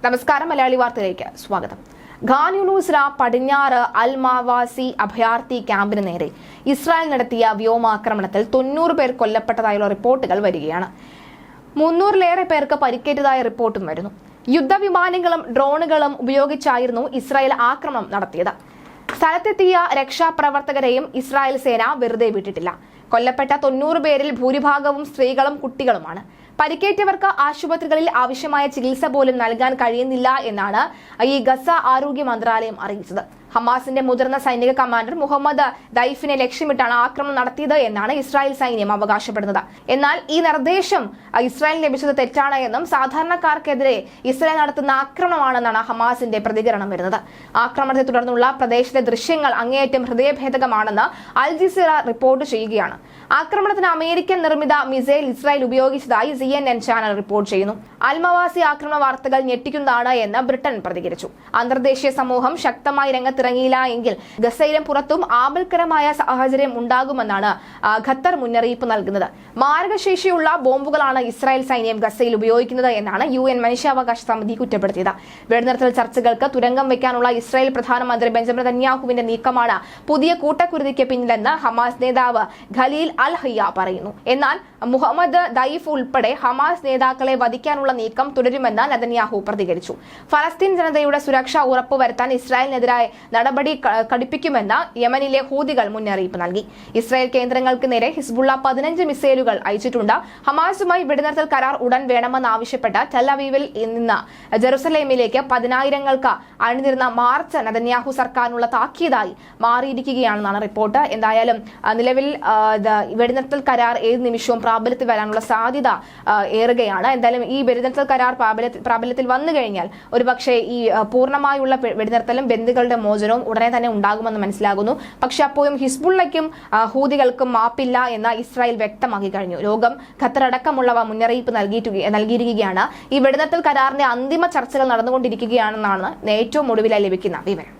നമസ്കാരം, മലയാളി വാർത്തയിലേക്ക് സ്വാഗതം. ഖാൻ യൂണൂസില പടിഞ്ഞാറ് അൽ മാവാസി അഭയാർത്ഥി ക്യാമ്പിന് നേരെ ഇസ്രായേൽ നടത്തിയ വ്യോമാക്രമണത്തിൽ 90 പേർ കൊല്ലപ്പെട്ടതായുള്ള റിപ്പോർട്ടുകൾ വരികയാണ്. 300-ലേറെ പേർക്ക് പരിക്കേറ്റതായ റിപ്പോർട്ടും വരുന്നു. യുദ്ധവിമാനങ്ങളും ഡ്രോണുകളും ഉപയോഗിച്ചായിരുന്നു ഇസ്രായേൽ ആക്രമണം നടത്തിയത്. സ്ഥലത്തെത്തിയ രക്ഷാപ്രവർത്തകരെയും ഇസ്രായേൽ സേന വെറുതെ വിട്ടിട്ടില്ല. കൊല്ലപ്പെട്ട 90 പേരിൽ ഭൂരിഭാഗവും സ്ത്രീകളും കുട്ടികളുമാണ്. പരിക്കേറ്റവർക്ക് ആശുപത്രികളിൽ ആവശ്യമായ ചികിത്സ പോലും നൽകാൻ കഴിയുന്നില്ല എന്നാണ് ഈ ഗസ ആരോഗ്യ മന്ത്രാലയം അറിയിച്ചത്. ഹമാസിന്റെ മുതിർന്ന സൈനിക കമാൻഡർ മുഹമ്മദ് ദൈഫിനെ ലക്ഷ്യമിട്ടാണ് ആക്രമണം നടത്തിയത് എന്നാണ് ഇസ്രായേൽ സൈന്യം അവകാശപ്പെടുന്നത്. എന്നാൽ ഈ നിർദ്ദേശം ഇസ്രായേൽ ലഭിച്ചത് തെറ്റാണ് എന്നും സാധാരണക്കാർക്കെതിരെ ഇസ്രായേൽ നടത്തുന്ന ആക്രമണമാണെന്നാണ് ഹമാസിന്റെ പ്രതികരണം വരുന്നത്. ആക്രമണത്തെ തുടർന്നുള്ള പ്രദേശത്തെ ദൃശ്യങ്ങൾ അങ്ങേയറ്റം ഹൃദയഭേദകമാണെന്ന് അൽ ജസീറ റിപ്പോർട്ട് ചെയ്യുകയാണ്. ആക്രമണത്തിന് അമേരിക്കൻ നിർമ്മിത മിസൈൽ ഇസ്രായേൽ ഉപയോഗിച്ചതായി CNN ചാനൽ റിപ്പോർട്ട് ചെയ്യുന്നു. അൽ മവാസി ആക്രമണ വാർത്തകൾ ഞെട്ടിക്കുന്നതാണ് എന്ന് ബ്രിട്ടൻ പ്രതികരിച്ചു. അന്തർദേശീയ സമൂഹം ശക്തമായി രംഗത്തിറങ്ങിയില്ല എങ്കിൽ ഗസയിലും പുറത്തും ആപൽക്കരമായ സാഹചര്യം ഉണ്ടാകുമെന്നാണ് ഖത്തർ മുന്നറിയിപ്പ് നൽകുന്നത്. മാരകശേഷിയുള്ള ബോംബുകളാണ് ഇസ്രായേൽ സൈന്യം ഗസയിൽ ഉപയോഗിക്കുന്നത് എന്നാണ് UN മനുഷ്യാവകാശ സമിതി കുറ്റപ്പെടുത്തിയത്. വെടിനിർത്തൽ ചർച്ചകൾക്ക് തുരങ്കം വയ്ക്കാനുള്ള ഇസ്രായേൽ പ്രധാനമന്ത്രി ബെഞ്ചമിൻ നെതന്യാഹുവിന്റെ നീക്കമാണ് പുതിയ കൂട്ടക്കുരുതിക്ക് പിന്നിലെന്ന് ഹമാസ് നേതാവ് ഖലീൽ അൽ ഹയ്യ പറയുന്നു. എന്നാൽ മുഹമ്മദ് ദൈഫ് ഉൾപ്പെടെ ഹമാസ് നേതാക്കളെ വധിക്കാനുള്ള നീക്കം തുടരുമെന്ന് നെതന്യാഹു പ്രതികരിച്ചു. ഫലസ്തീൻ ജനതയുടെ സുരക്ഷ ഉറപ്പുവരുത്താൻ ഇസ്രായേലിനെതിരായ നടപടി കടുപ്പിക്കുമെന്ന് യമനിലെ ഹൂതികൾ മുന്നറിയിപ്പ് നൽകി. ഇസ്രായേൽ കേന്ദ്രങ്ങൾക്ക് നേരെ ഹിസ്ബുള്ള 15 മിസൈലുകൾ അയച്ചിട്ടുണ്ട്. ഹമാസുമായി വെടിനിർത്തൽ കരാർ ഉടൻ വേണമെന്നാവശ്യപ്പെട്ട് ടെൽ-അവീവിൽ നിന്ന് ജെറുസലേമിലേക്ക് 10,000-ങ്ങൾക്ക് അണിനിരുന്ന മാർച്ച് നെതന്യാഹു സർക്കാരിനുള്ള താക്കീതായി മാറിയിരിക്കുകയാണെന്നാണ് റിപ്പോർട്ട്. എന്തായാലും നിലവിൽ വെടിനിർത്തൽ കരാർ ഏത് നിമിഷവും പ്രാബല്യത്തിൽ വരാനുള്ള സാധ്യത ഏറുകയാണ്. എന്തായാലും ഈ വെടിനിർത്തൽ കരാർ പ്രാബല്യത്തിൽ വന്നു കഴിഞ്ഞാൽ ഒരുപക്ഷെ ഈ പൂർണ്ണമായുള്ള വെടിനിർത്തലും ബന്ദികളുടെ മോചനവും ഉടനെ തന്നെ ഉണ്ടാകുമെന്ന് മനസ്സിലാകുന്നു. പക്ഷെ അപ്പോഴും ഹിസ്ബുള്ളയ്ക്കും ഹൂതികൾക്കും മാപ്പില്ല എന്ന് ഇസ്രായേൽ വ്യക്തമാക്കി കഴിഞ്ഞു. ലോകം ഖത്തർ അടക്കമുള്ളവ മുന്നറിയിപ്പ് നൽകിയിരിക്കുകയാണ്. ഈ വെടിനിർത്തൽ കരാറിന്റെ അന്തിമ ചർച്ചകൾ നടന്നുകൊണ്ടിരിക്കുകയാണെന്നാണ് ഏറ്റവും ഒടുവിലായി ലഭിക്കുന്ന വിവരം.